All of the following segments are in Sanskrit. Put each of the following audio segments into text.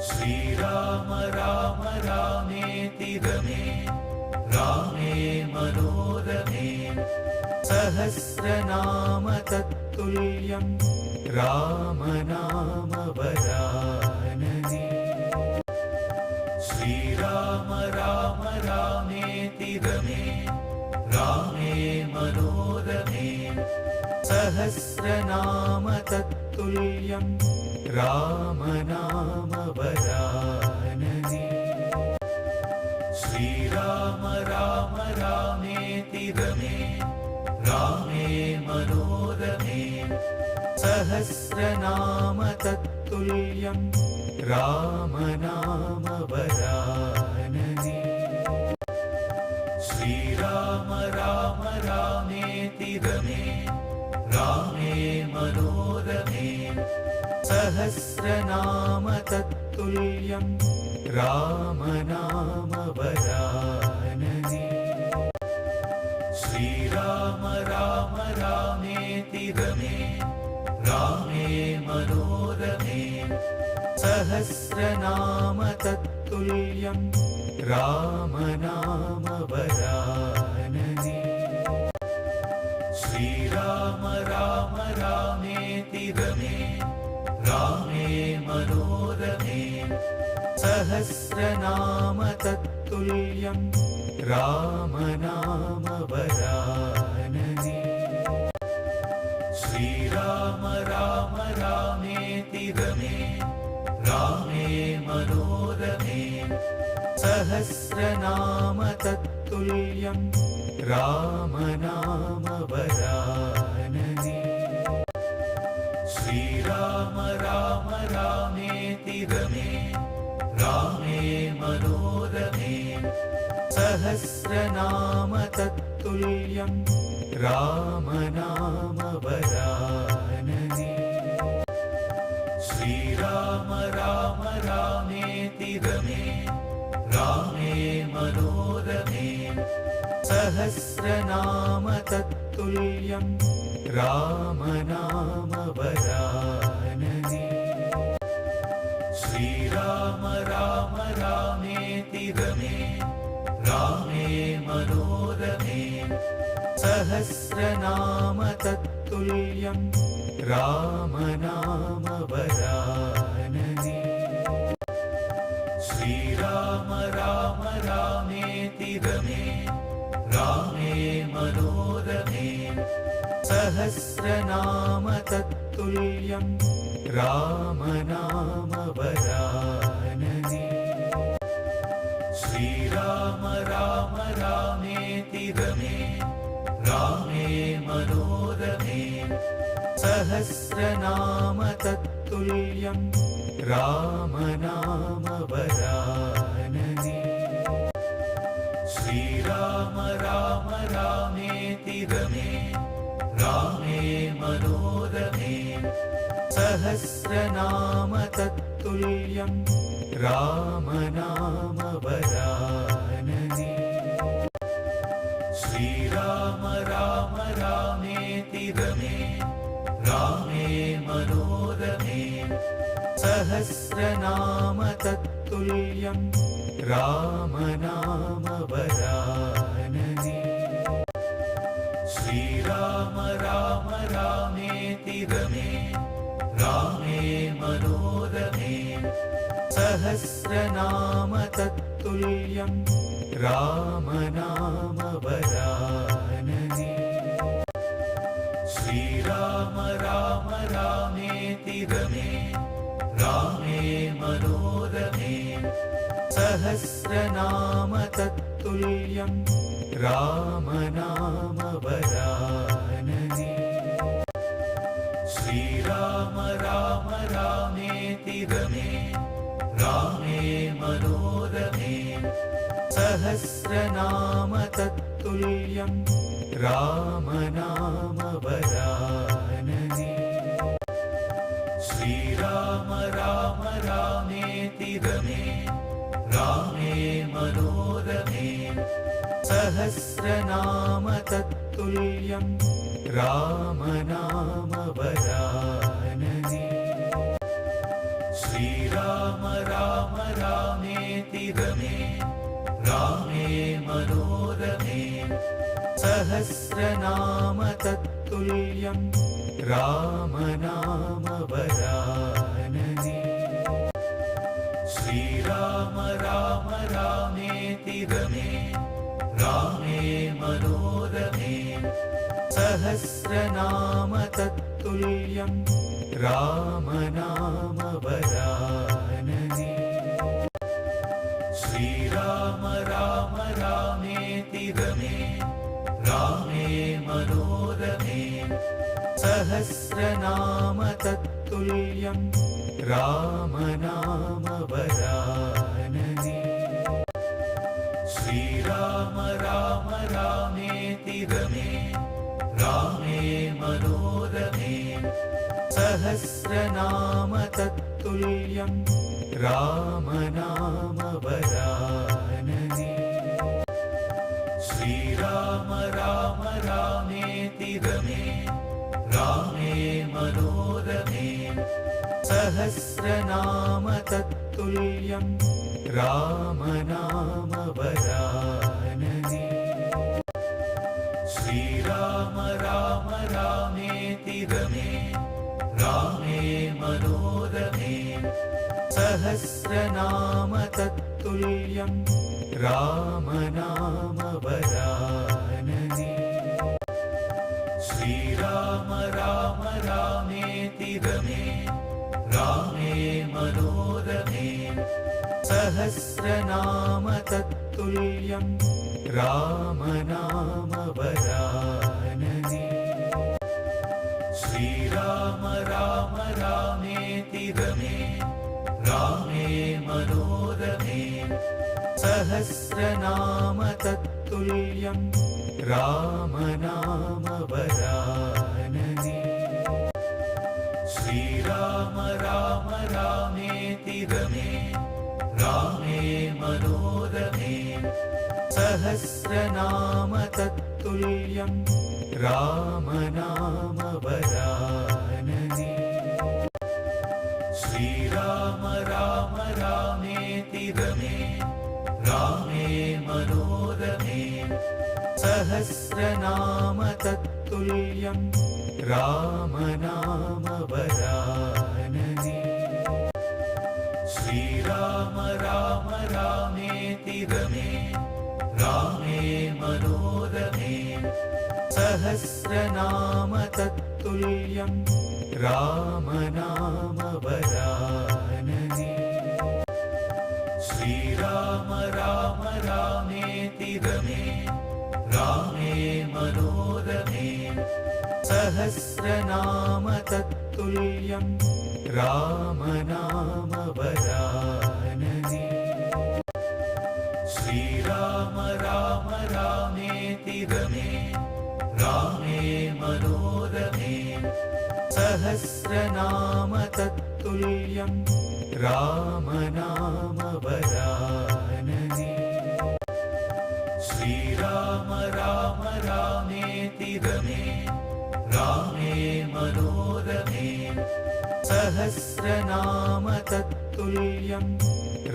श्रीराम राम रामेति रमे रामे मनोरमे सहस्रनाम तत्तुल्यं रामनाम वरानने। श्रीराम राम रामेति रमे रामे मनोरमे सहस्रनाम तत्तुल्यं रामनाम वरानने। श्रीराम राम रामेति रमे रामे मनोरमे सहस्रनाम तत्तुल्यं रामनाम वरानने। श्रीराम राम रामेति रमे रामे मनोरमे सहस्रनाम तत्तुल्यं रामनाम वरानने। श्रीराम राम रामेति रमे रामे मनोरमे सहस्रनाम तत्तुल्यं रामनाम वरानने। श्रीराम राम रामेति रमे रामे मनोरमे सहस्रनाम तत्तुल्यं रामनाम वरानने। श्रीराम राम रामेति रमे रामे मनोरमे सहस्रनाम तत्तुल्यं रामनाम वरानने। श्रीराम राम रामेति रमे रामे मनोरमे सहस्रनाम तत्तुल्यं रामनाम वरानने। श्रीराम राम रामेति रमे रामे मनोरमे सहस्रनाम तत्तुल्यं रामनाम वरानने। श्रीराम राम रामेति रमे रामे मनोरमे सहस्रनाम तत्तुल्यं रामनाम वरानने। श्रीराम राम रामेति रमे रामे मनोरमे सहस्रनाम तत्तुल्यं रामनाम वरानने। श्रीराम राम रामेति रमे रामे मनोरमे सहस्रनाम तत्तुल्यं रामनाम वरानने। श्रीराम राम रामेति रमे रामे मनोरमे सहस्रनाम तत्तुल्यं रामनाम वरानने। श्रीराम राम रामेति रमे रामे मनोरमे सहस्रनाम तत्तुल्यं रामनाम वरानने। श्रीराम राम रामेति रमे रामे मनोरमे सहस्रनाम तत्तुल्यं रामनाम वरानने। श्रीराम राम रामेति रमे रामे मनोरमे सहस्रनाम तत्तुल्यं रामनाम वरानने। श्रीराम राम रामेति रमे रामे मनोरमे सहस्रनाम तत्तुल्यं रामनाम वरानने। श्रीराम राम रामेति रमे रामे मनोरमे सहस्रनाम तत्तुल्यं रामनाम वरानने। श्रीराम राम राम रामेति रमे रामे मनोरमे सहस्रनाम तत्तुल्यं रामनाम वरानने श्रीराम राम रामेति रमे रामे मनोरमे सहस्रनाम तत्तुल्यं रामनाम वरानने श्रीराम राम रामेति रमे रामे मनोरमे सहस्रनाम तत्तुल्यं रामनाम वरानने श्रीराम राम रामेति रमे रामे मनोरमे सहस्रनाम तत्तुल्यं रामनाम वरानने श्रीराम राम रामेति रमे रामे मनोरमे सहस्रनाम तत्तुल्यं रामनाम वरानने श्रीराम राम रामेति रमे रामे मनोरमे सहस्रनाम तत्तुल्यं रामनाम वरानने श्रीराम राम रामेति रमे रामे मनोरमे सहस्रनाम तत्तुल्यं रामनाम वरानने श्रीराम राम रामेति रमे रामे मनोरमे सहस्रनाम तत्तुल्यं रामनाम वरानने श्रीराम राम रामेति रमे रामे मनोरमे सहस्रनाम तत्तुल्यं रामनाम वरानने श्रीराम राम रामेति रमे रामे मनोरमे सहस्रनाम तत्तुल्यं रामनाम वरानने श्रीराम राम रामेति रमे रामे मनोरमे सहस्रनाम तत्तुल्यं रामनाम वरानने श्रीराम राम रामेति रमे रामे मनोरमे सहस्रनाम तत्तुल्यं रामनाम वरानने श्रीराम राम रामेति रमे रामे मनोरमे सहस्रनाम तत्तुल्यं रामनाम वरानने श्रीराम राम रामेति रमे रामे मनोरमे सहस्रनाम तत्तुल्यं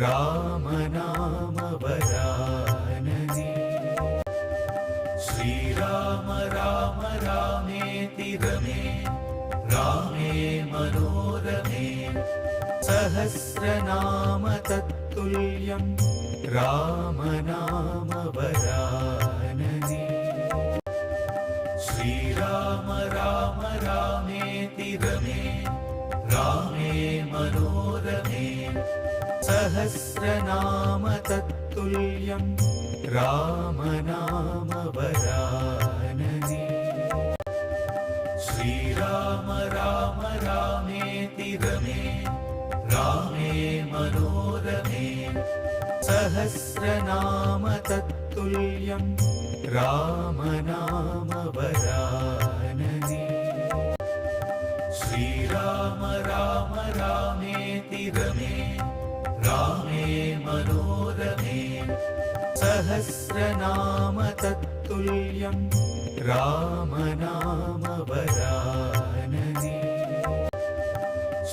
रामनाम वरानने श्रीराम राम रामेति रमे रामे मनोरमे सहस्रनाम तत्तुल्यं रामनाम वरानने श्रीराम राम रामेति रमे रामे मनोरमे सहस्रनाम तत्तुल्यं रामनाम वरानने श्रीराम राम रामेति रमे रामे मनोरमे सहस्रनाम तत्तुल्यं रामनाम वरानने श्रीराम राम रामेति रमे रामे मनोरमे सहस्रनाम तत्तुल्यं रामनाम वरानने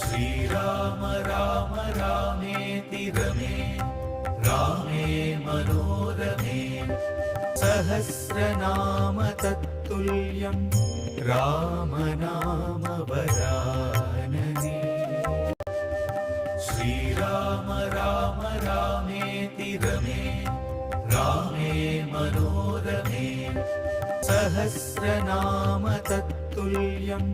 श्रीराम राम रामेति रमे रामे मनोरमे सहस्रनाम तत्तुल्यं रामनाम वरानने श्रीराम राम रामेति रमे रामे मनोरमे सहस्रनाम तत्तुल्यं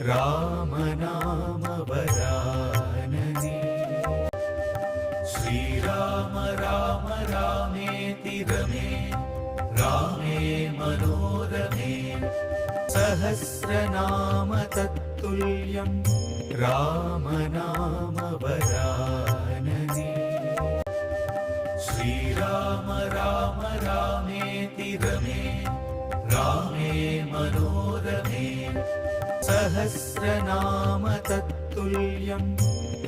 रामनाम वरानने श्रीराम राम रामेति रमे रामे मनोरमे सहस्रनाम तत्तुल्यं रामनाम वरानने श्रीराम राम रामेति रमे रामे मनोरमे सहस्रनाम तत्तुल्यं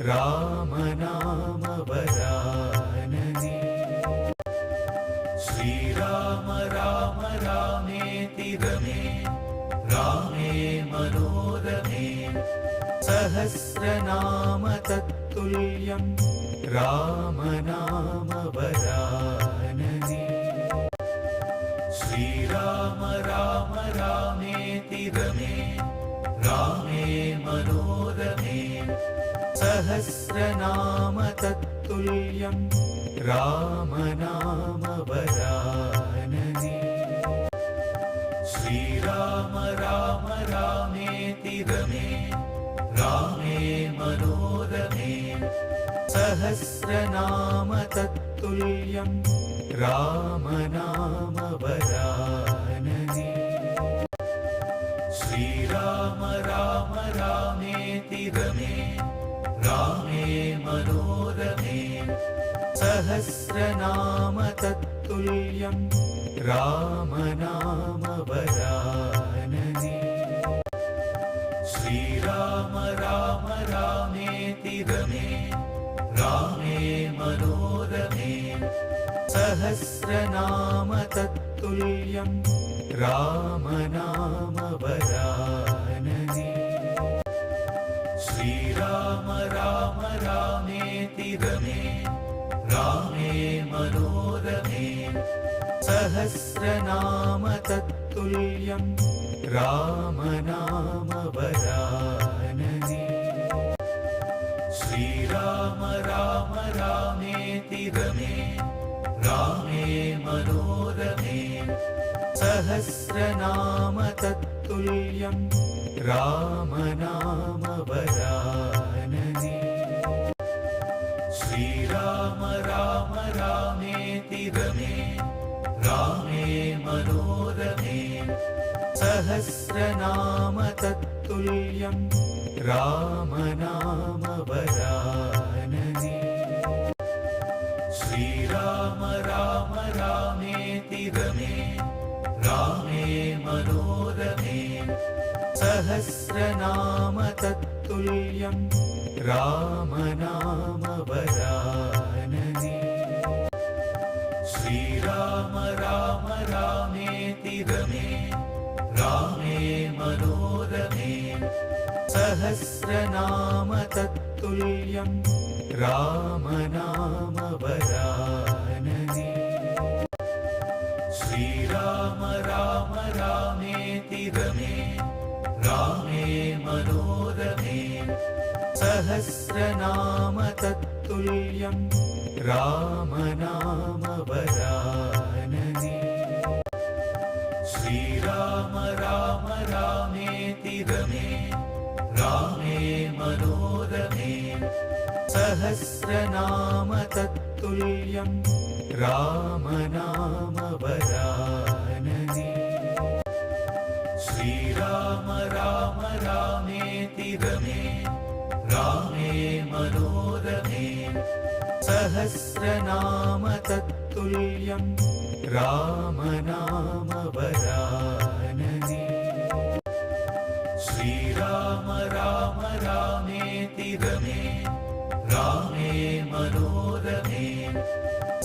रामनाम वरानने श्रीराम राम रामेति रमे रामे मनोरमे सहस्रनाम तत्तुल्यं रामनाम वरानने श्रीराम राम रामेति रमे रामे मनोरमे सहस्रनाम तत्तुल्यं रामनाम वरानने श्रीराम राम रामेति रमे रामे मनोरमे सहस्रनाम तत्तुल्यं रामनाम वरानने श्रीराम राम रामेति रमे रामे मनोरमे सहस्रनाम तत्तुल्यं रामनाम वरानने श्रीराम राम रामेति रमे रामे मनोरमे सहस्रनाम तत्तुल्यं रामनाम वरानने श्रीराम राम रामेति रमे रामे मनोरमे सहस्रनाम तत्तुल्यं रामनाम वरानने श्रीराम राम रामेति रमे रामे मनोरमे सहस्रनाम तत्तुल्यं रामनाम वरानने श्रीराम राम रामेति रमे रामे मनोरमे सहस्रनाम तत्तुल्यं रामनाम वरानने श्रीराम राम रामेति रमे रामे मनोरमे सहस्रनाम तत्तुल्यं रामनाम वरानने श्रीराम राम रामेति रमे रामे मनोरमे सहस्रनाम तत्तुल्यं रामनाम वरानने श्रीराम राम रामेति रमे रामे मनोरमे सहस्रनाम तत्तुल्यं रामनाम वरानने श्रीराम राम रामेति रमे रामे मनोरमे सहस्रनाम तत्तुल्यं रामनाम वरानने श्रीराम राम रामेति रमे रामे मनोरमे सहस्रनाम तत्तुल्यं रामनाम वरानने श्रीराम राम रामेति रमे रामे मनोरमे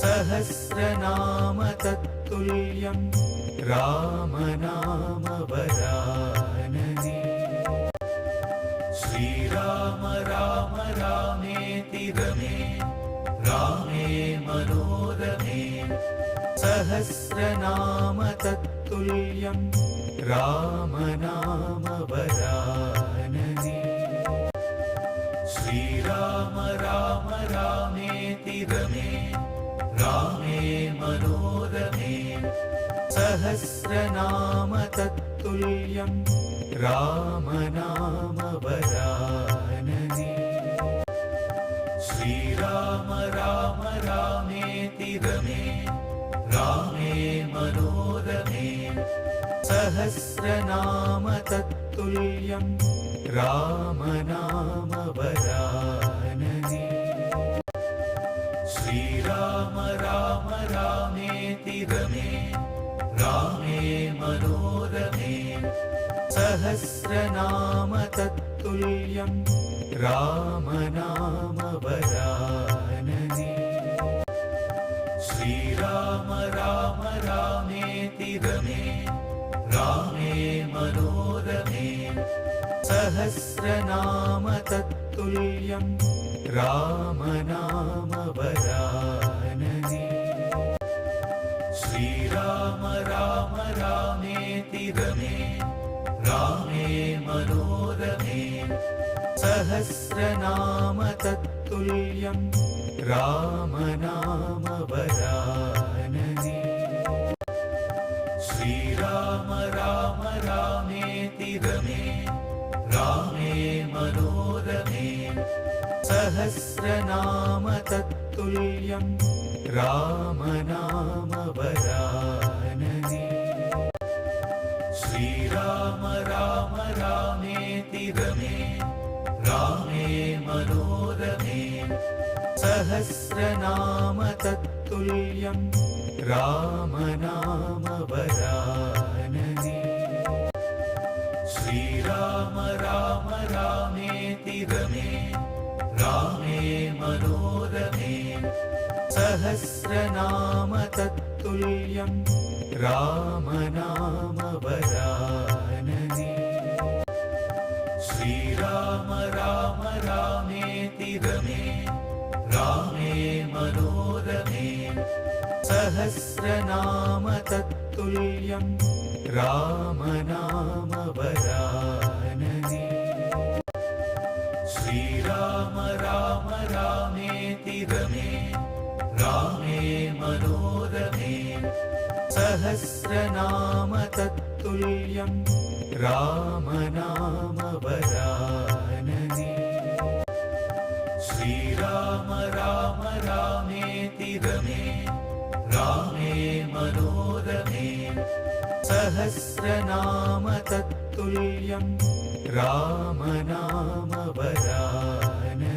सहस्रनाम तत्तुल्यं रामनाम वरानने श्रीराम राम रामेति रमे रामे मनोरमे सहस्रनाम तत्तुल्यं राम नाम वरानने श्रीराम राम रामेति रमे रामे मनोरमे सहस्रनाम तत्तुल्यं राम नाम वरानने श्रीराम राम रामेति रमे रामे मनोरमे सहस्रनाम तत्तुल्यं राम नाम वरानने श्रीराम राम रामेति रमे रामे मनोरमे सहस्रनाम तत्तुल्यं राम नाम वरानने श्रीराम राम रामेति रमे रामे मनोरमे सहस्रनाम तत्तुल्यं राम नाम वरानने श्रीराम राम रामेति रमे रामे मनोरमे सहस्रनाम तत्तुल्यं राम नाम वरानने श्रीराम राम रामेति रमे रामे मनोरमे सहस्रनाम तत्तुल्यं राम नाम वरानने श्रीराम राम रामेति रमे रामे मनोरमे सहस्रनाम तत्तुल्यं राम नाम वरानने श्रीराम राम रामेति रमे रामे मनोरमे सहस्रनाम तत्तुल्यं राम नाम वरानने श्रीराम राम रामेति रमे रामे मनोरमे सहस्रनाम तत्तुल्यं राम नाम वरानने श्रीराम राम रामेति रमे रामे मनोरमे सहस्रनाम तत्तुल्यं राम नाम वरानने श्रीराम राम रामेति रमे रामे मनोरमे सहस्रनाम तत्तुल्यं राम नाम वरानने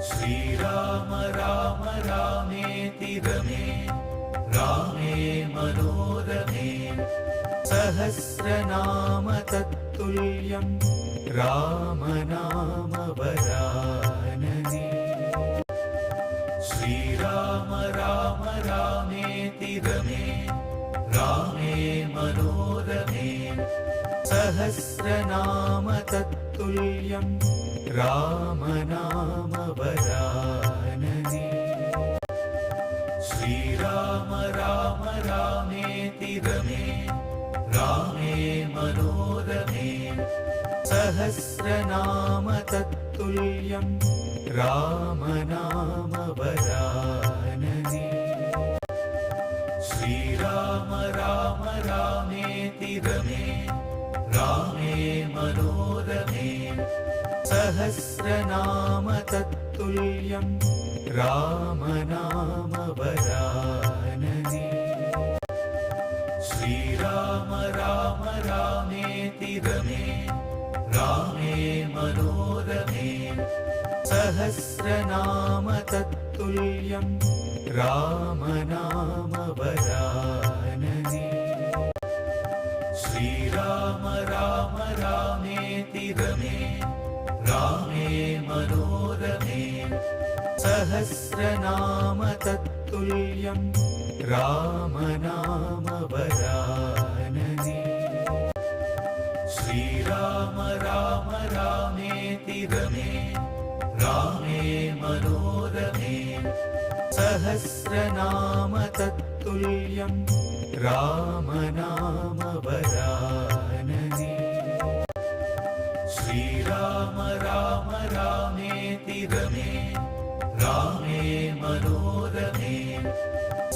श्रीराम राम रामेति रमे रामे मनोरमे सहस्रनाम तत्तुल्यं राम नाम वरानने श्रीराम राम रामेति रमे रामे मनोरमे सहस्रनाम तत्तुल्यं राम नाम वरानने श्रीराम राम रामेति रमे रामे मनोरमे सहस्रनाम तत्तुल्यं राम नाम वरानने श्रीराम राम रामेति रमे रामे मनोरमे सहस्रनाम तत्तुल्यं राम नाम वरानने श्रीराम राम रामेति रमे रामे मनोरमे सहस्रनाम तत्तुल्यं राम नाम वरानने श्रीराम राम रामेति रमे रामे मनोरमे सहस्रनाम तत्तुल्यं राम नाम वरानने श्रीराम राम रामेति रमे रामे मनोरमे सहस्रनाम तत्तुल्यं रामनाम वरानने श्रीराम राम रामेति रमे रामे मनोरमे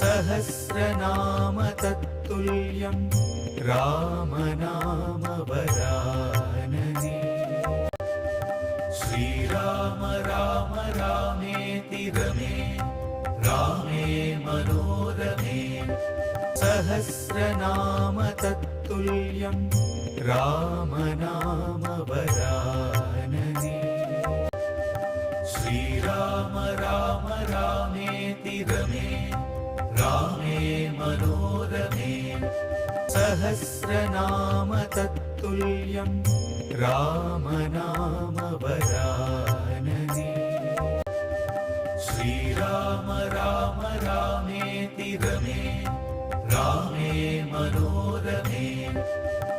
सहस्रनाम तत्तुल्यं रामनाम वरानने श्रीराम राम रामेति रमे रामे मनोरमे सहस्रनाम तत्तुल्यं रामनाम वरानने श्रीराम राम रामेति रमे रामे मनोरमे सहस्रनाम तत्तुल्यं रामनाम वरानने श्रीराम राम रामेति रमे रामे मनोरमे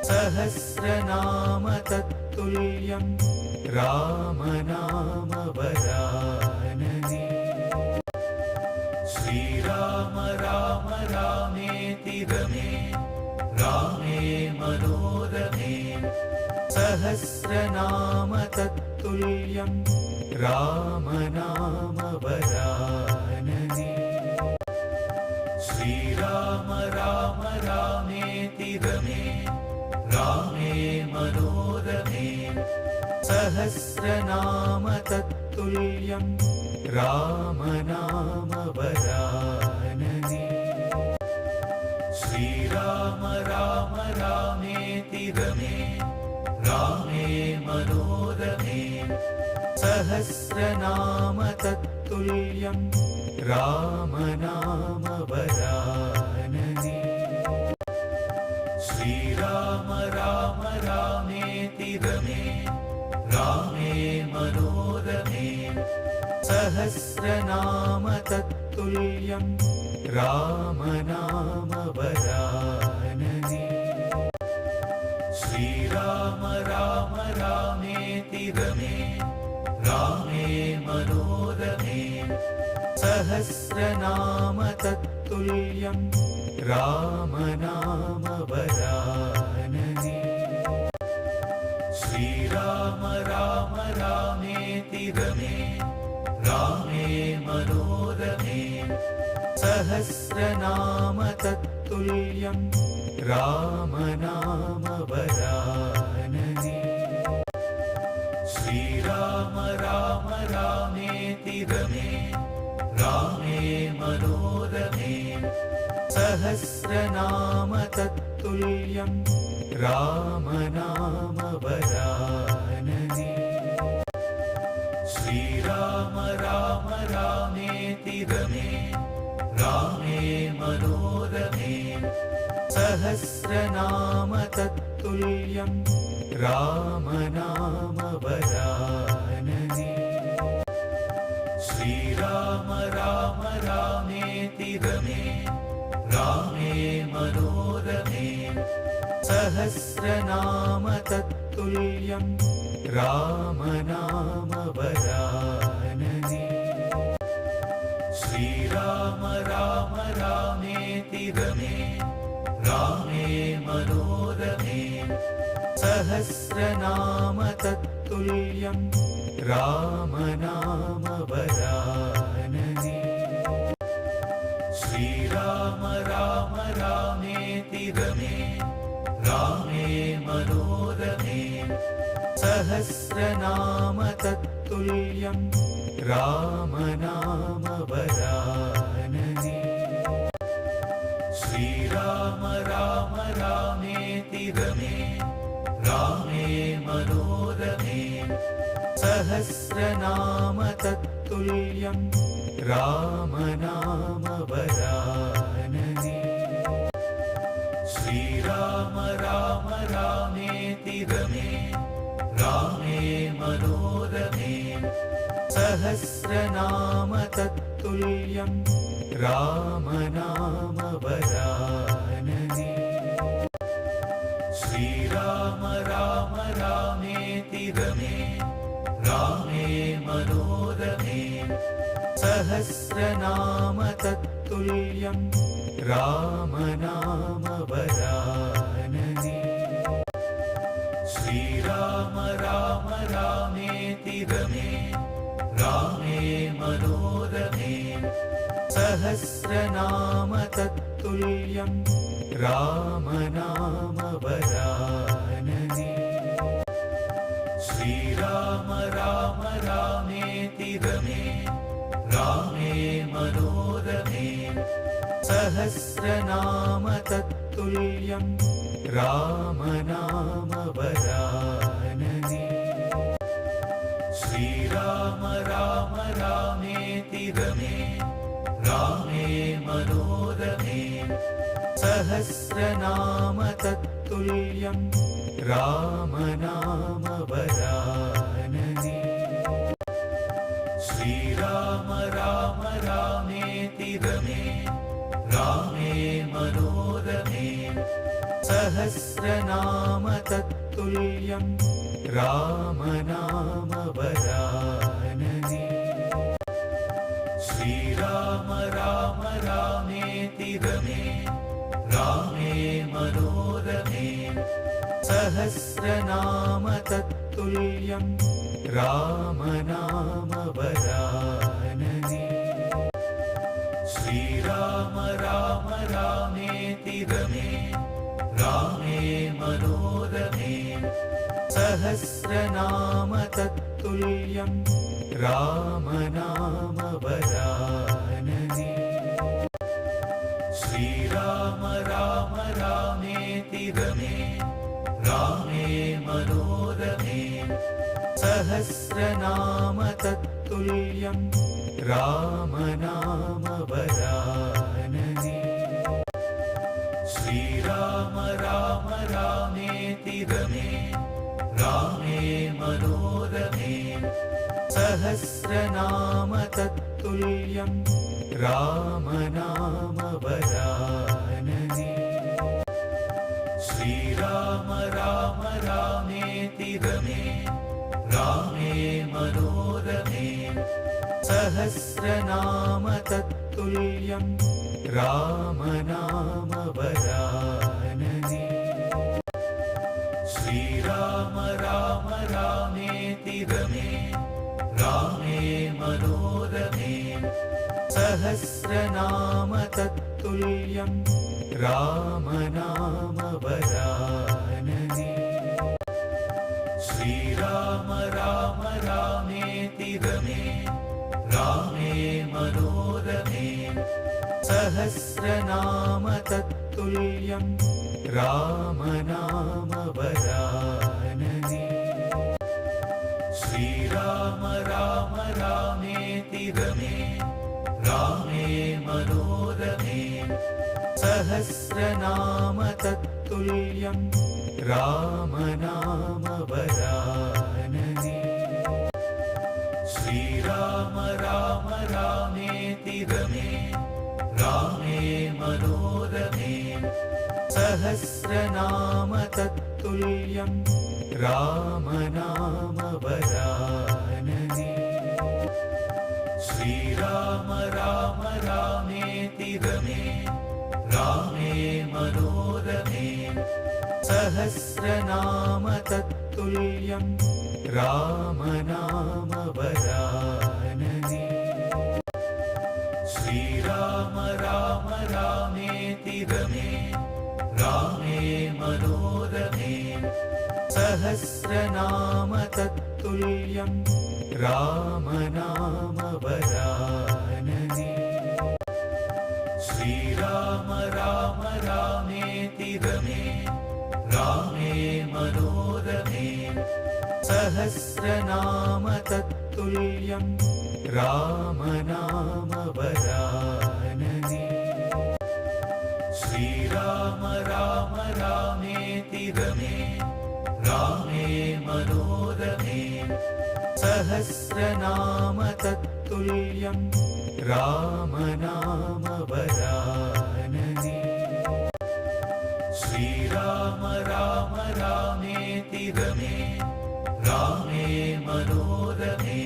सहस्रनाम तत्तुल्यं रामनाम वरानने श्रीराम राम रामेति रमे रामे मनोरमे सहस्रनाम तत्तुल्यं रामनाम वरानने श्रीराम राम रामेति रमे रामे मनोरमे सहस्रनाम तत्तुल्यं रामनाम वरानने श्रीराम राम रामेति रमे रामे मनोरमे सहस्रनाम तत्तुल्यं रामनाम वरानने श्रीराम राम रामेति रमे रामे मनोरमे सहस्रनाम तत्तुल्यं रामनाम वरानने श्रीराम राम रामेति रमे रामे मनोरमे सहस्रनाम तत्तुल्यं रामनाम वरानने श्रीराम राम रामेति रमे रामे मनोरमे सहस्रनाम तत्तुल्यं रामनाम वरानने श्रीराम राम रामेति रमे रामे मनोरमे सहस्रनाम तत्तुल्यं रामनाम वरानने श्रीराम राम रामेति रमे रामे मनोरमे सहस्रनाम तत्तुल्यं रामनाम वरानने श्रीराम राम रामेति रमे रामे मनोरमे सहस्रनाम तत्तुल्यं रामनाम वरानने श्रीराम राम रामेति रमे रामे मनोरमे सहस्रनाम तत्तुल्यं रामनाम वरानने श्रीराम राम रामेति रमे रामे मनोरमे सहस्रनाम तत्तुल्यं रामनाम वरानने श्रीराम राम रामेति रमे रामे मनोरमे सहस्रनाम तत्तुल्यं रामनाम वरानने श्रीराम राम रामेति रमे रामे मनोरमे सहस्रनाम तत्तुल्यं रामनाम वरानने श्रीराम राम रामेति रमे रामे मनोरमे सहस्रनाम तत्तुल्यं राम नाम वरानने श्रीराम राम रामेति रमे रामे मनोरमे सहस्रनाम तत्तुल्यं राम नाम वरानने श्रीराम राम रामेति रमे रामे मनोरमे सहस्रनाम तत्तुल्यं राम नाम वरानने श्रीराम राम रामेति रमे रामे मनोरमे सहस्रनाम तत्तुल्यं राम नाम वरानने श्रीराम राम रामेति रमे रामे मनोरमे सहस्रनाम तत्तुल्यं राम नाम वरानने श्रीराम राम रामेति रमे रामे मनोरमे सहस्रनाम तत्तुल्यं राम नाम वरानने श्रीराम राम रामेति रमे रामे मनोरमे सहस्रनाम तत्तुल्यं राम नाम वरानने श्रीराम राम रामेति रमे रामे मनोरमे सहस्रनाम तत्तुल्यं राम नाम वरानने श्रीराम राम रामेति रमे रामे मनोरमे सहस्रनाम तत्तुल्यं राम नाम वरानने श्रीराम राम रामेति रमे रामे मनोरमे सहस्रनाम तत्तुल्यं राम नाम वरानने श्रीराम राम रामेति रमे रामे मनोरमे सहस्रनाम तत्तुल्यं राम नाम वरानने श्रीराम राम रामेति रमे रामे मनोरमे सहस्रनाम तत्तुल्यं राम नाम वरानने श्रीराम राम रामेति रमे रामे मनोरमे सहस्रनाम तत्तुल्यं राम नाम वरानने श्रीराम राम रामेति रमे रामे मनोरमे सहस्रनाम तत्तुल्यं राम नाम वरानने श्रीराम राम रामेति रमे रामे मनोरमे सहस्रनाम तत्तुल्यं राम नाम वरानने श्रीराम राम रामेति रमे रामे मनोरमे सहस्रनाम तत्तुल्यं राम नाम वरानने श्रीराम राम रामेति रमे रामे मनोरमे सहस्रनाम तत्तुल्यं राम नाम वरानने श्रीराम राम रामेति रमे रामे मनोरमे सहस्रनाम तत्तुल्यं राम नाम वरानने श्रीराम राम रामेति रमे रामे मनोरमे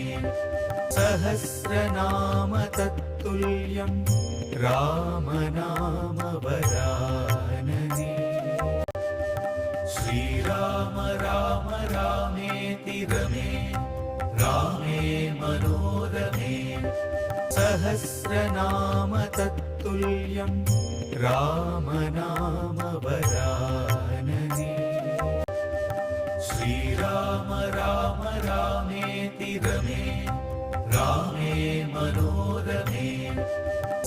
सहस्रनाम तत्तुल्यं रामनाम वरानने श्रीराम राम रामेति रमे रामे मनोरमे सहस्रनाम तत्तुल्यं रामनाम वरानने श्रीराम राम रामेति रमे रामे मनोरमे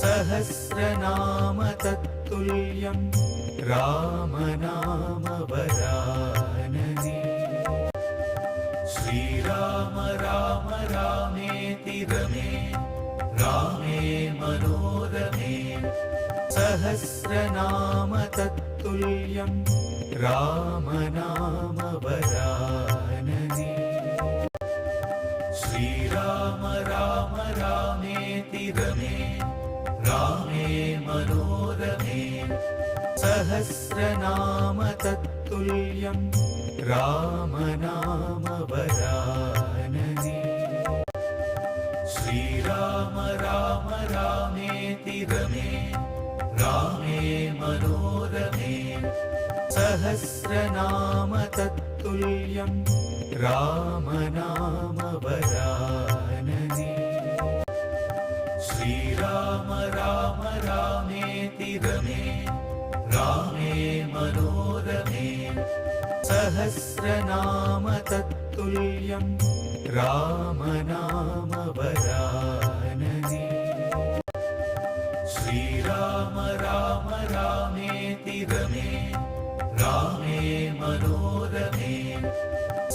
सहस्रनाम तत्तुल्यं रामनाम वरानने श्रीराम राम रामेति रमे रामे मनोरमे सहस्रनाम तत्तुल्यं रामनाम वरानने श्रीराम राम रामेति रमे रामे मनोरमे सहस्रनाम तत्तुल्यं रामनाम वरानने श्रीराम राम रामेति रमे रामे मनोरमे सहस्रनाम तत्तुल्यं रामनाम वरानने श्रीराम राम रामेति रमे रामे मनोरमे सहस्रनाम तत्तुल्यं रामनाम वरानने श्रीराम राम रामेति रमे रामे मनोरमे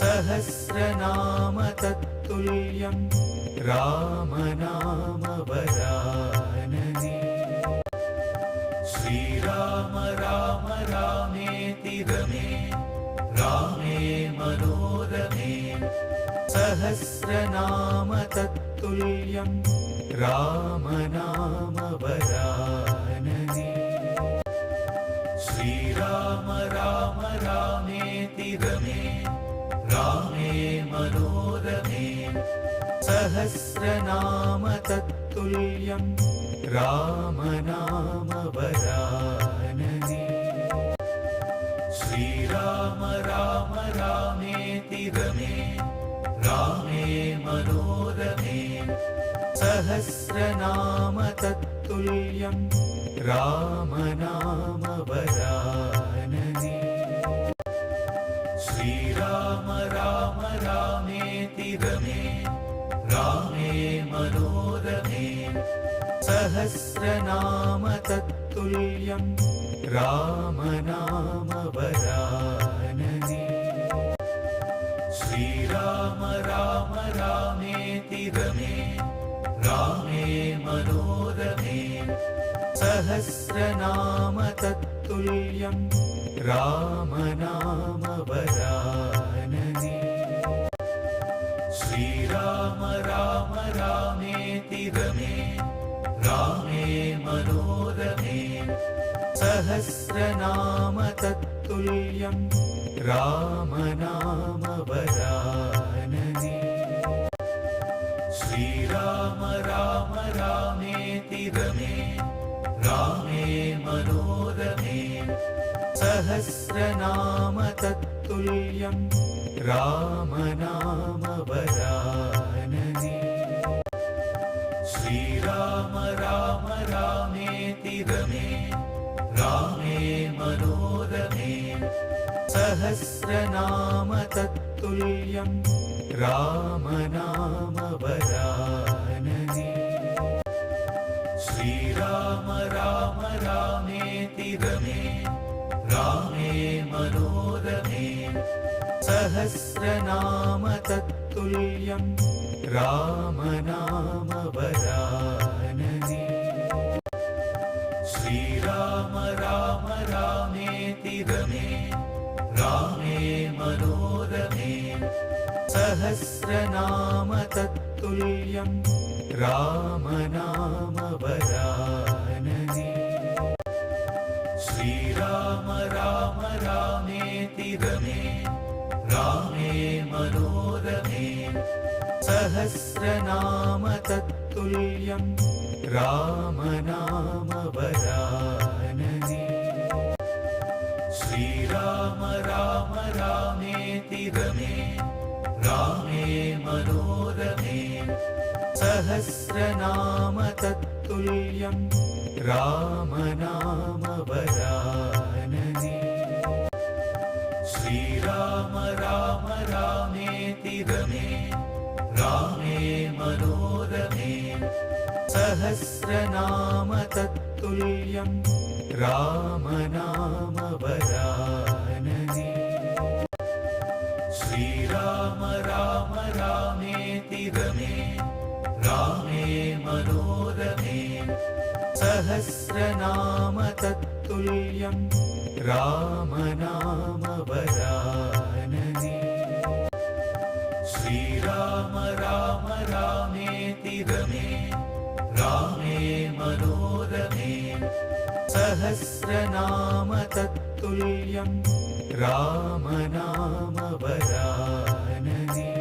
सहस्रनाम तत्तुल्यं रामनाम वरानने श्रीराम राम रामेति रमे रामे मनोरमे सहस्रनाम तत्तुल्यं रामनाम वरानने श्रीराम राम रामेति रमे रामे मनोरमे सहस्रनाम तत्तुल्यं रामनाम वरानने श्रीराम राम रामेति रमे रामे मनोरमे सहस्रनाम तत्तुल्यं रामनाम वरानने श्रीराम राम रामेति रमे रामे मनोरमे सहस्रनाम तत्तुल्यं रामनाम वरानने श्रीराम राम रामेति रमे रामे मनोरमे सहस्रनाम तत्तुल्यं रामनाम वरानने श्रीराम राम रामेति रमे रामे मनोरमे सहस्रनाम तत्तुल्यं रामनाम वरानने श्रीराम राम रामेति रमे रामे मनोरमे सहस्रनाम तत्तुल्यं रामनाम वरानने श्रीराम राम रामेति रमे रामे मनोरमे सहस्रनाम तत्तुल्यं रामनाम वरानने श्रीराम राम रामेति रमे रामे मनोरमे सहस्रनाम तत्तुल्यं रामनाम वरानने श्रीराम राम रामेति रमे रामे मनोरमे सहस्रनाम तत्तुल्यं रामनाम वरानने श्रीराम राम रमे रामे मनोरमे सहस्रनाम तत्तुल्यं रामनाम वरानने श्रीराम राम रामेति रमे रामे मनोरमे सहस्रनाम तत्तुल्यं रामनाम वरानने श्रीराम राम रामेति रमे रामे मनोरमे सहस्रनाम तत्तुल्यं रामनाम वरानने श्रीराम राम रामेति रमे रामे मनोरमे सहस्रनाम तत्तुल्यं रामनाम वरानने श्रीराम राम रामेति रमे रामे मनोरमे सहस्रनाम तत्तुल्यं रामनाम वरानने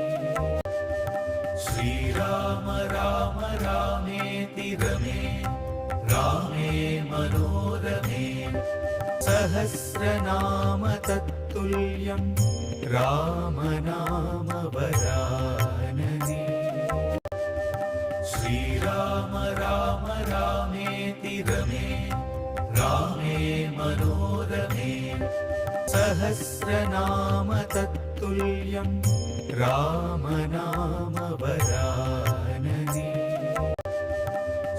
श्रीराम राम रामेति रमे रामे मनोरमे सहस्रनाम तत्तुल्यं रामनाम वरानने श्रीराम राम रामेति रमे रामे मनोरमे सहस्रनाम तत्तुल्यं रामनाम वरानने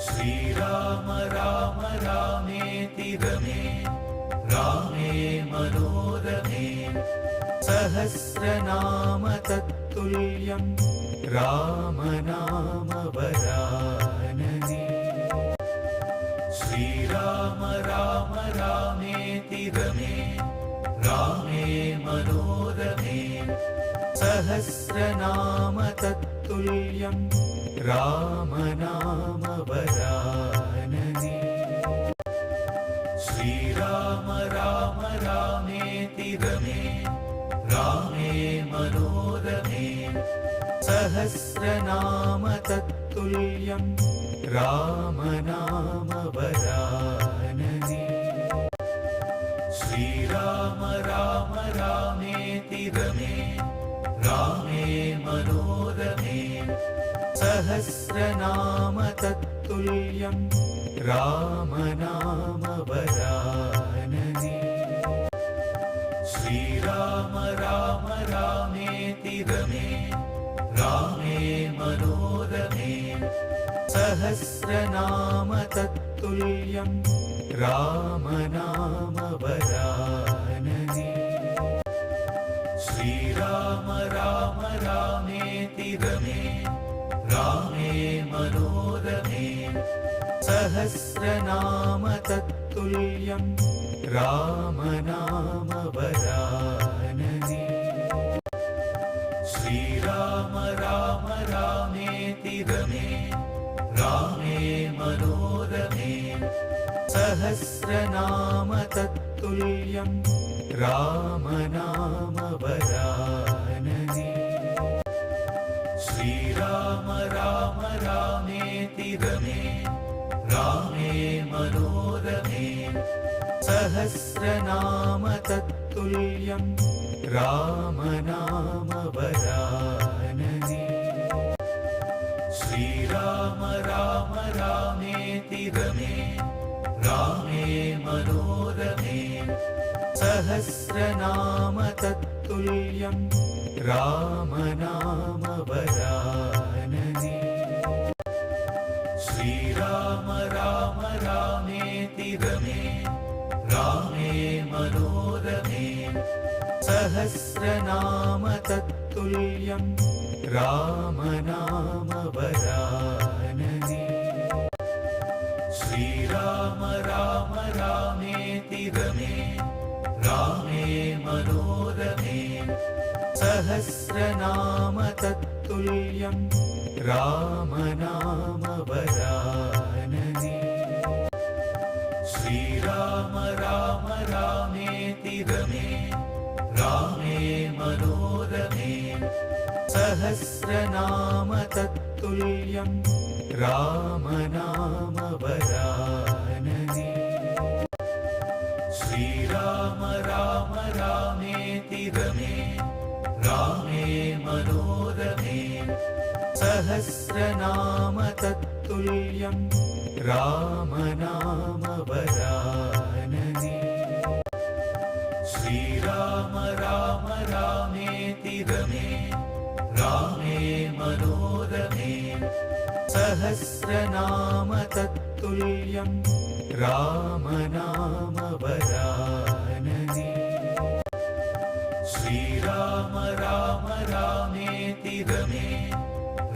श्रीराम राम रामेति रमे रामे मनोरमे सहस्रनाम तत्तुल्यं रामनाम वरानने श्रीराम राम रामेति रमे रामे मनोरमे सहस्रनाम तत्तुल्यं रामनाम वरानने श्रीराम राम रामेति रमे रामे मनोरमे सहस्रनाम तत्तुल्यं रामनाम वरानने श्रीराम राम रामेति रमे रामे मनोरमे सहस्रनाम तत्तुल्यं रामनाम वरानने श्रीराम राम रामेति रमे रामे मनोरमे सहस्रनाम तत्तुल्यं रामनाम वरानने श्रीराम राम रामेति रमे रामे मनोरमे सहस्रनाम तत्तुल्यं रामनाम वरानने श्रीराम राम रामेति रमे रामे मनोरमे सहस्रनाम तत्तुल्यं रामनाम वरानने श्रीराम राम रामेति रमे रामे मनोरमे सहस्रनाम तत्तुल्यं रामनाम वरानने श्रीराम राम रामेति रमे रामे मनोरमे सहस्रनाम तत्तुल्यं रामनाम वरानने श्रीराम राम रामेति रमे रामे मनोरमे सहस्रनाम तत्तुल्यं रामनाम वरानने श्रीराम राम रामेति रमे रामे मनोरमे सहस्रनाम तत्तुल्यं रामनाम वरानने श्रीराम राम रामेति रमे रामे सहस्रनाम तत्तुल्यं रामनाम वरानने श्रीराम राम रामेति रमे रामे मनोरमे सहस्रनाम तत्तुल्यं रामनाम वरानने श्रीराम राम रामेति रमे रामे मनोरमे सहस्रनाम तत्तुल्यं रामनाम वरानने श्रीराम राम रामेति रमे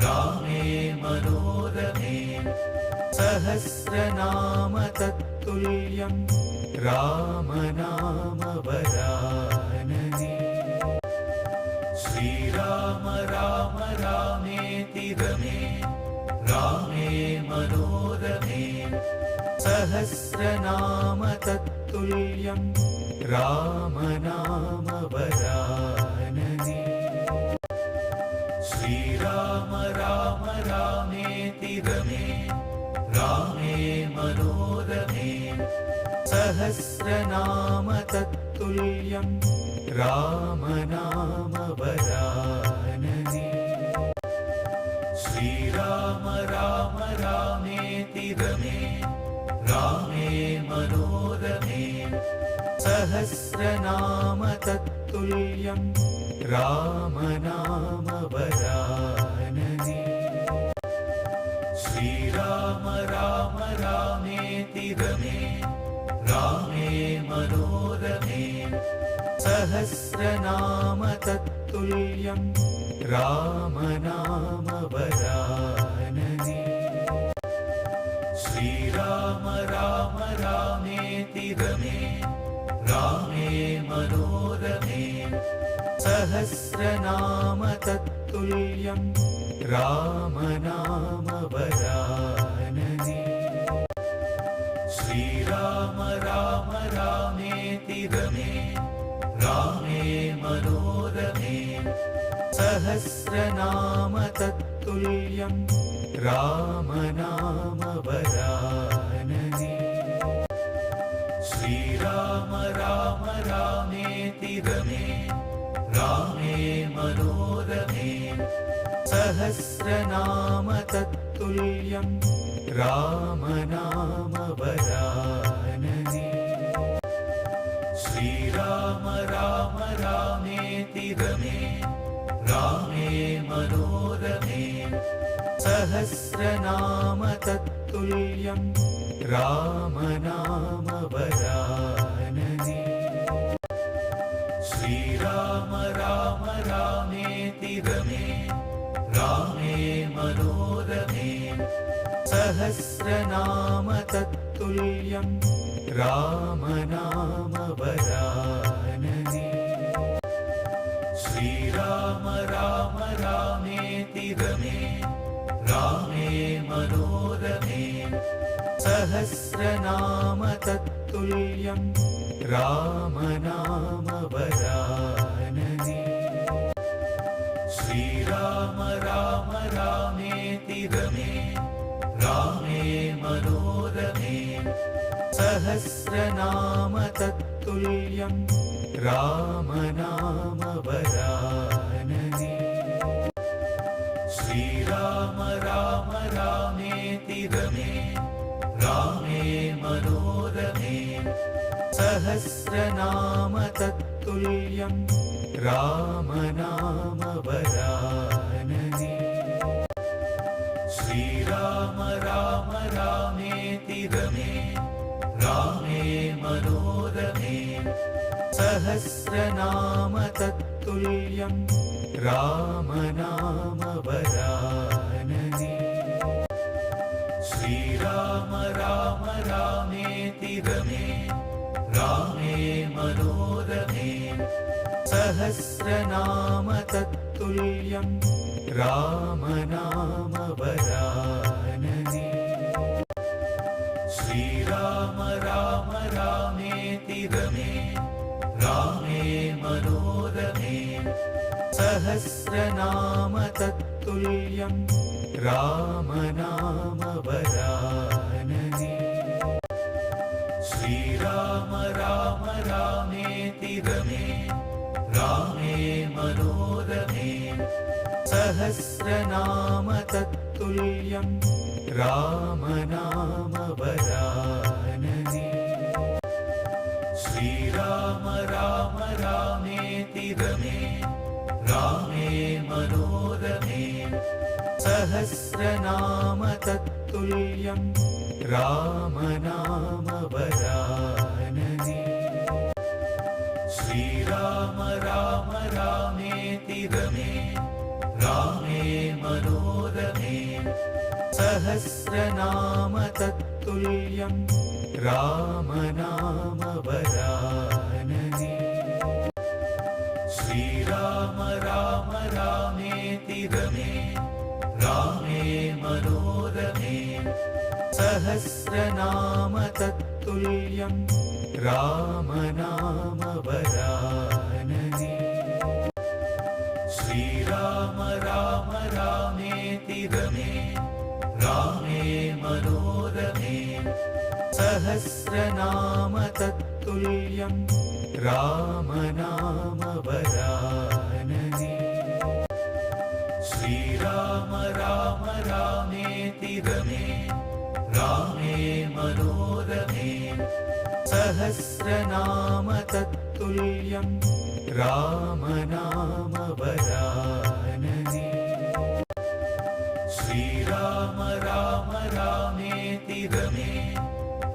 रामे मनोरमे सहस्रनाम तत्तुल्यं रामनाम वरानने श्रीराम राम रामेति रमे रामे मनोरमे सहस्रनाम तत्तुल्यं रामनाम वरानने श्रीराम राम रामेति रमे रामे मनोरमे सहस्रनाम तत्तुल्यं रामनाम वरानने श्रीराम राम रामेति रमे रामे मनोरमे सहस्रनाम तत्तुल्यं रामनाम वरानने श्रीराम राम रामेति रमे रामे मनोरमे सहस्रनाम तत्तुल्यं रामनाम वरानने श्रीराम राम रामेति रमे रामे मनोरमे सहस्रनाम तत्तुल्यं रामनाम वरानने श्रीराम राम रामेति रमे रामे मनोरमे सहस्रनाम तत्तुल्यं रामनाम वरानने श्रीराम राम रामेति रमे रामे मनोरमे सहस्रनाम तत्तुल्यं रामनाम वरानने श्रीराम राम रामेति रमे रामे मनोरमे सहस्रनाम तत्तुल्यं रामनाम वरानने श्रीराम राम रामेति रमे रामे मनोरमे सहस्रनाम तत्तुल्यं रामनाम वरानने श्रीराम राम रामेति रमे रामे मनोरमे सहस्रनाम तत्तुल्यं रामनाम वरानने श्रीराम राम रामेति रमे रामे मनोरमे सहस्रनाम तत्तुल्यं रामनाम वरानने श्रीराम राम रामेति रमे रामे मनोरमे सहस्रनाम तत्तुल्यं रामनाम वरानने श्रीराम राम रामेति रमे रामे मनोरमे सहस्रनाम तत्तुल्यं रामनाम वरानने श्रीराम राम रामेति रमे रामे मनोरमे सहस्रनाम तत्तुल्यं रामनाम वरानने श्रीराम राम रामेति रमे रामे मनोरमे सहस्रनाम तत्तुल्यं राम नाम वरानने श्रीराम राम रामेति रमे रामे मनोरमे सहस्रनाम तत्तुल्यं राम नाम वरानने श्रीराम राम रामेति रमे रामे मनोरमे सहस्रनाम तत्तुल्यं राम नाम वरानने श्रीराम राम रामेति रमे रामे मनोरमे सहस्रनाम तत्तुल्यं राम नाम वरानने श्रीराम राम रामेति रमे रामे मनोरमे सहस्रनाम तत्तुल्यं राम नाम वरानने श्रीराम राम रामेति रमे रामे मनोरमे सहस्रनाम तत्तुल्यं राम नाम वरानने श्रीराम राम रामेति रमे रामे मनोरमे सहस्रनाम तत्तुल्यं राम नाम वरानने श्रीराम राम रामेति रमे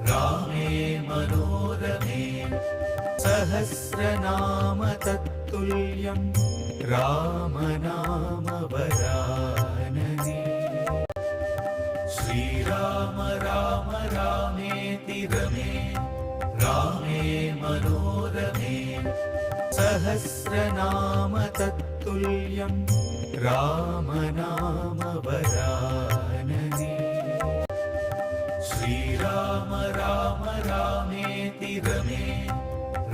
रामे मनोरमे सहस्रनाम तत्तुल्यं राम नाम वरानने श्रीराम राम रामेति रमे रामे मनोरमे सहस्रनाम तत्तुल्यं राम नाम वरानने श्रीराम राम रामेति रमे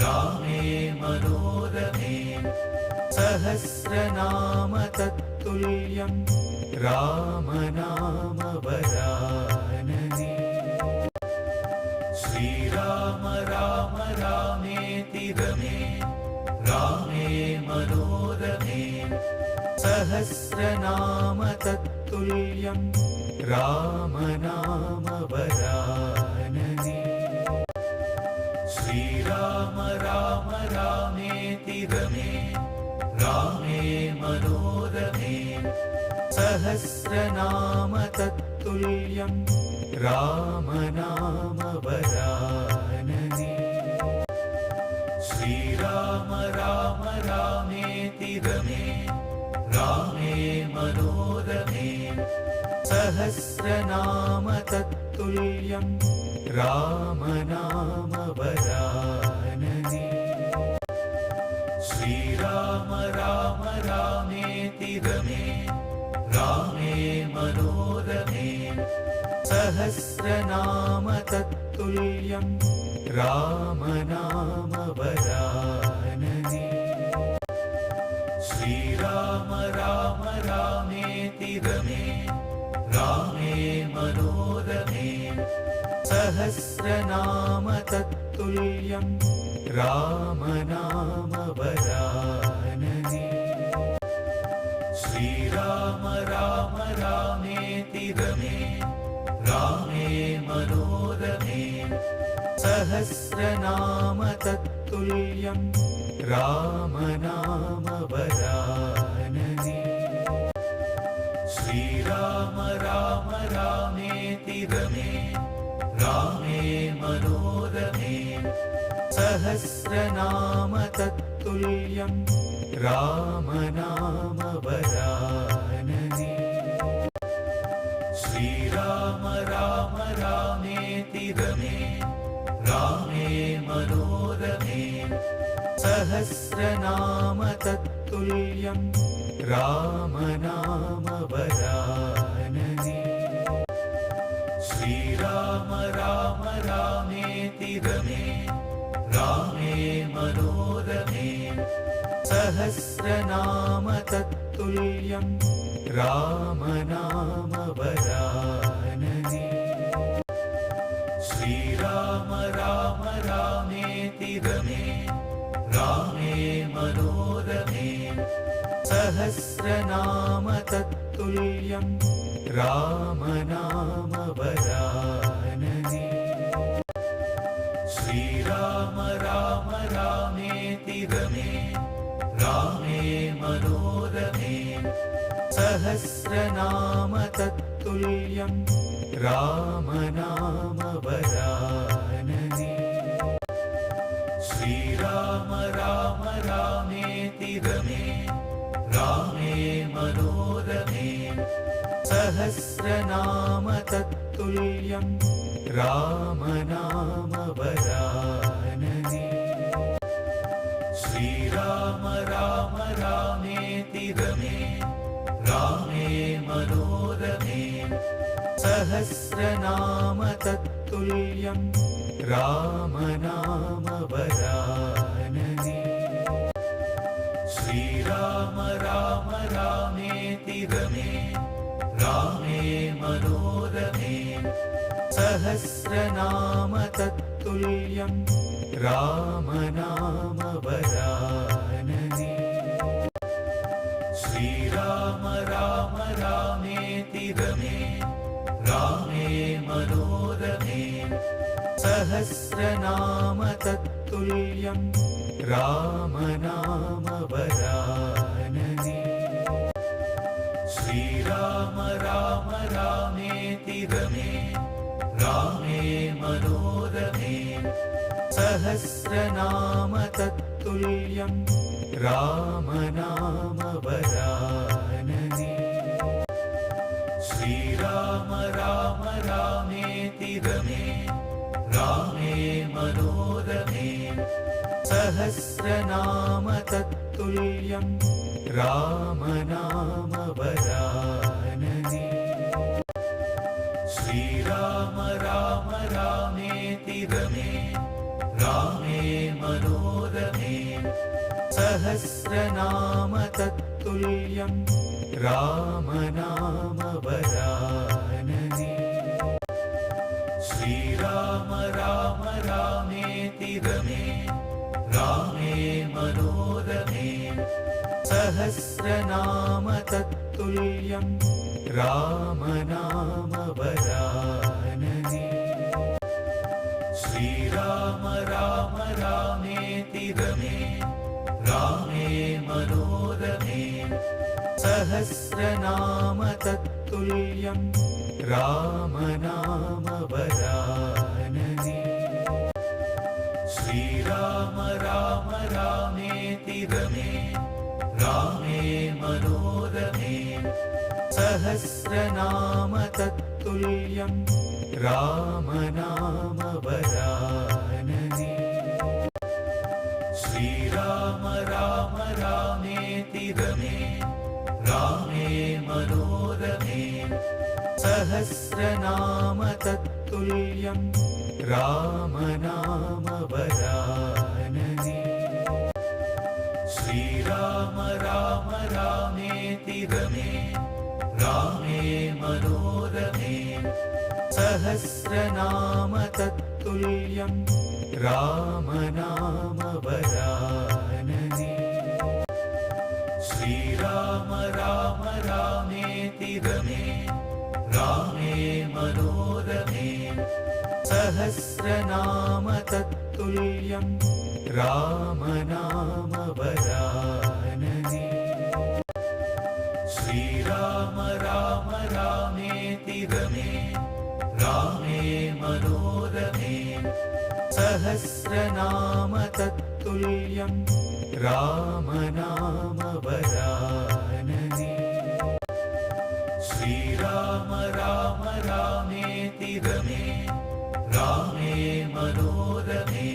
रामे मनोरमे सहस्रनाम तत्तुल्यं राम नाम वरानने श्रीराम राम रामेति रमे रामे मनोरमे सहस्रनाम तत्तुल्यं राम नाम वरानने श्रीराम राम रामेति रमे रामे मनोरमे सहस्रनाम तत्तुल्यं राम नाम वरानने श्रीराम राम रामेति रमे रामे मनोरमे सहस्रनाम तत्तुल्यं राम नाम वरानने श्रीराम राम रामेति रमे रामे मनोरमे सहस्रनाम तत्तुल्यं राम नाम वरानने श्रीराम राम रामेति रमे रामे मनोरमे सहस्रनाम तत्तुल्यं राम नाम वरानने श्रीराम राम रामेति रमे रामे मनोरमे सहस्रनाम तत्तुल्यं राम नाम वरानने श्रीराम राम रामेति रमे रामे मनोरमे सहस्रनाम तत्तुल्यं राम नाम वरानने श्रीराम राम रामेति रमे रामे मनोरमे सहस्रनाम तत्तुल्यं राम नाम वरानने श्रीराम राम रामेति रमे रामे मनोरमे सहस्रनाम तत्तुल्यं राम नाम वरानने श्रीराम राम रामेति रमे रामे मनोरमे सहस्रनाम तत्तुल्यं राम नाम वरानने श्रीराम राम रामेति रमे रामे मनोरमे सहस्रनाम तत्तुल्यं राम नाम वरानने श्रीराम राम रामेति रमे रामे मनोरमे सहस्रनाम तत्तुल्यं राम नाम वरानने श्रीराम राम रामेति रमे रामे मनोरमे सहस्रनाम तत्तुल्यं राम नाम वरानने श्रीराम राम रामेति रमे रामे मनोरमे सहस्रनाम तत्तुल्यं राम नाम वरानने श्रीराम राम रामेति रमे रामे मनोरमे सहस्रनाम तत्तुल्यं राम नाम वरानने श्रीराम राम रामेति रमे रामे मनोरमे सहस्रनाम तत्तुल्यं राम नाम वरानने श्रीराम राम रामेति रमे रामे मनोरमे सहस्रनाम तत्तुल्यं राम नाम वरानने श्रीराम राम रामेति रमे रामे मनोरमे सहस्रनाम तत्तुल्यं राम नाम वरानने श्रीराम राम रामेति रमे रामे मनोरमे सहस्रनाम तत्तुल्यं राम नाम वरानने श्रीराम राम रामेति रमे रामे मनोरमे सहस्रनाम तत्तुल्यं राम नाम वरानने श्रीराम राम रामेति रमे रामे मनोरमे सहस्रनाम तत्तुल्यं राम नाम वरानने श्रीराम राम रामेति रमे रामे मनोरमे सहस्रनाम तत्तुल्यं राम नाम वरानने श्रीराम राम रामेति रमे रामे मनोरमे सहस्रनाम तत्तुल्यं राम नाम वरानने श्रीराम राम रामेति रमे रामे मनोरमे सहस्रनाम तत्तुल्यं राम नाम वरानने श्रीराम राम रामेति रमे रामे मनोरमे सहस्रनाम तत्तुल्यं राम नाम वरानने श्रीराम राम रामेति रमे रामे मनोरमे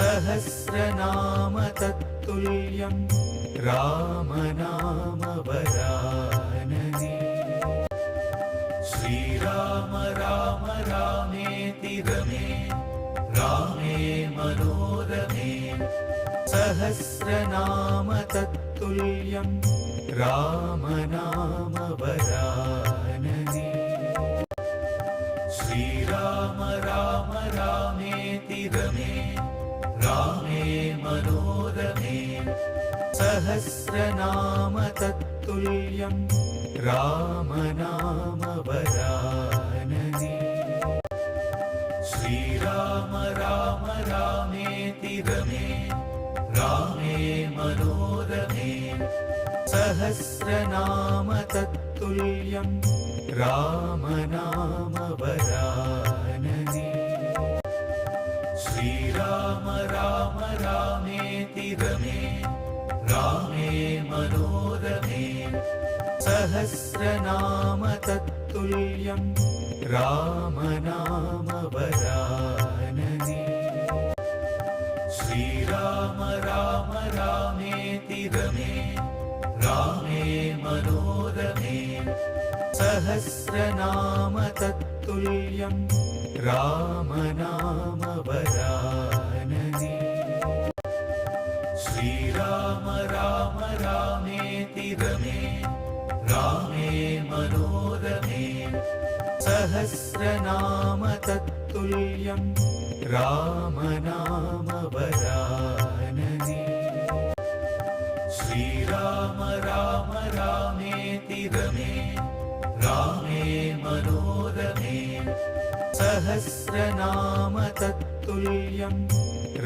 सहस्रनाम तत्तुल्यं राम नाम वरानने श्रीराम राम रामेति रमे रामे मनोरमे सहस्रनाम तत्तुल्यं रामनाम वरानने श्रीराम राम रामेति रमे रामे मनोरमे सहस्रनाम तत्तुल्यं रामनाम वरानने श्रीराम राम रामेति रमे रामे मनोरमे सहस्रनाम तत्तुल्यं रामनाम वरानने श्रीराम राम रामेति रमे रामे मनोरमे सहस्रनाम तत्तुल्यं रामनाम वरानने श्रीराम राम रामेति रमे रामे मनोरमे सहस्रनाम तत्तुल्यं रामनाम वरानने श्रीराम राम रामेति रमे रामे मनोरमे सहस्रनाम तत्तुल्यं रामनाम वरानने श्रीराम राम रामेति रमे रामे मनोरमे सहस्रनाम तत्तुल्यं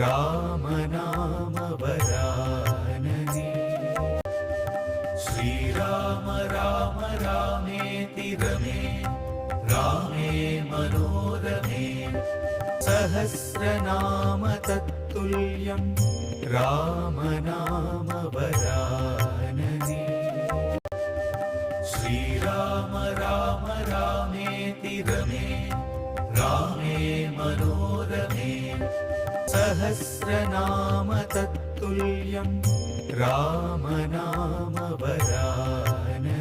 रामनाम वरानने श्रीराम राम रामेति रमे रामे मनोरमे सहस्रनाम तत्तुल्यं रामनाम वरानने श्रीराम राम रामेति रमे रामे मनोरमे सहस्रनाम तत्तुल्यं रामनाम वरानने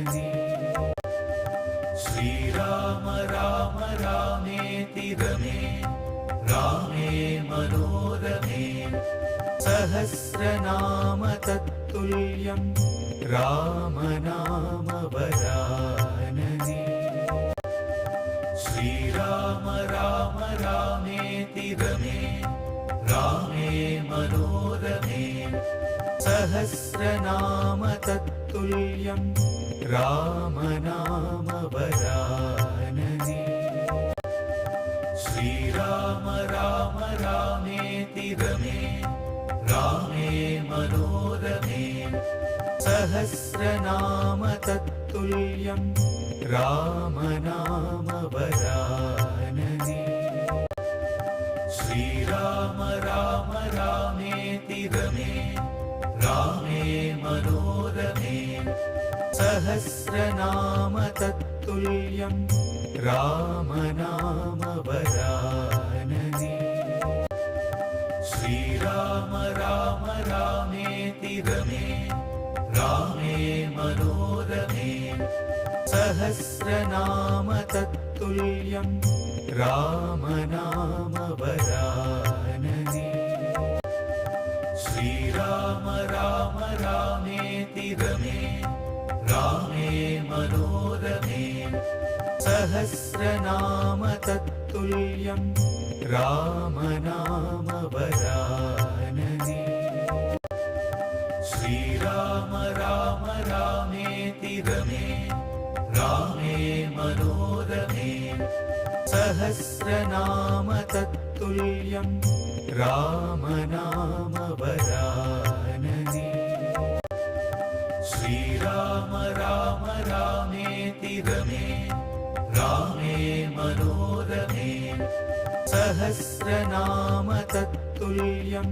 श्रीराम राम रामेति रमे रामे मनोरमे सहस्रनाम तत्तुल्यं रामनाम वरानने श्रीराम राम रामेति रमे रामे मनोरमे सहस्रनाम तत्तुल्यं रामनाम वरानने श्रीराम राम रामेति रमे रामे मनोरमे सहस्रनाम तत्तुल्यं रामनाम वरानने श्रीराम राम रामेति रमे रामे मनोरमे सहस्रनाम तत्तुल्यं रामनाम वरानने श्रीराम राम रामेति रमे रामे मनोरमे सहस्रनाम तत्तुल्यं रामनाम वरानने श्रीराम राम रामेति रमे रामे मनोरमे सहस्रनाम तत्तुल्यं रामनाम वरानने श्रीराम राम रामेति रमे रामे मनोरमे सहस्रनाम तत्तुल्यं रामनाम वरानने श्रीराम राम रामेति रमे रामे मनोरमे सहस्रनाम तत्तुल्यं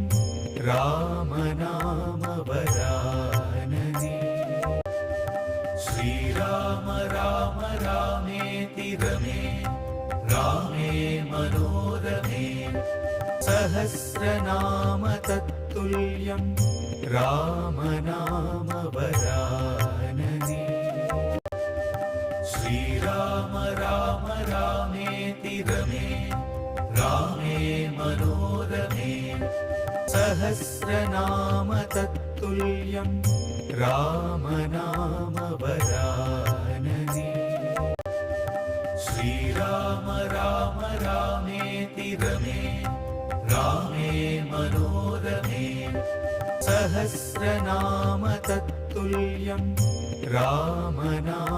रामनाम वरानने श्रीराम राम रामेति रमे रामे मनोरमे सहस्रनाम तत्तुल्यं रामनाम वरानने श्रीराम राम रामेति रमे रामे मनोरमे सहस्रनाम तत्तुल्यं रामनाम वरानने श्रीराम राम रामेति रमे रामे मनोरमे सहस्रनाम तत्तुल्यं रामनाम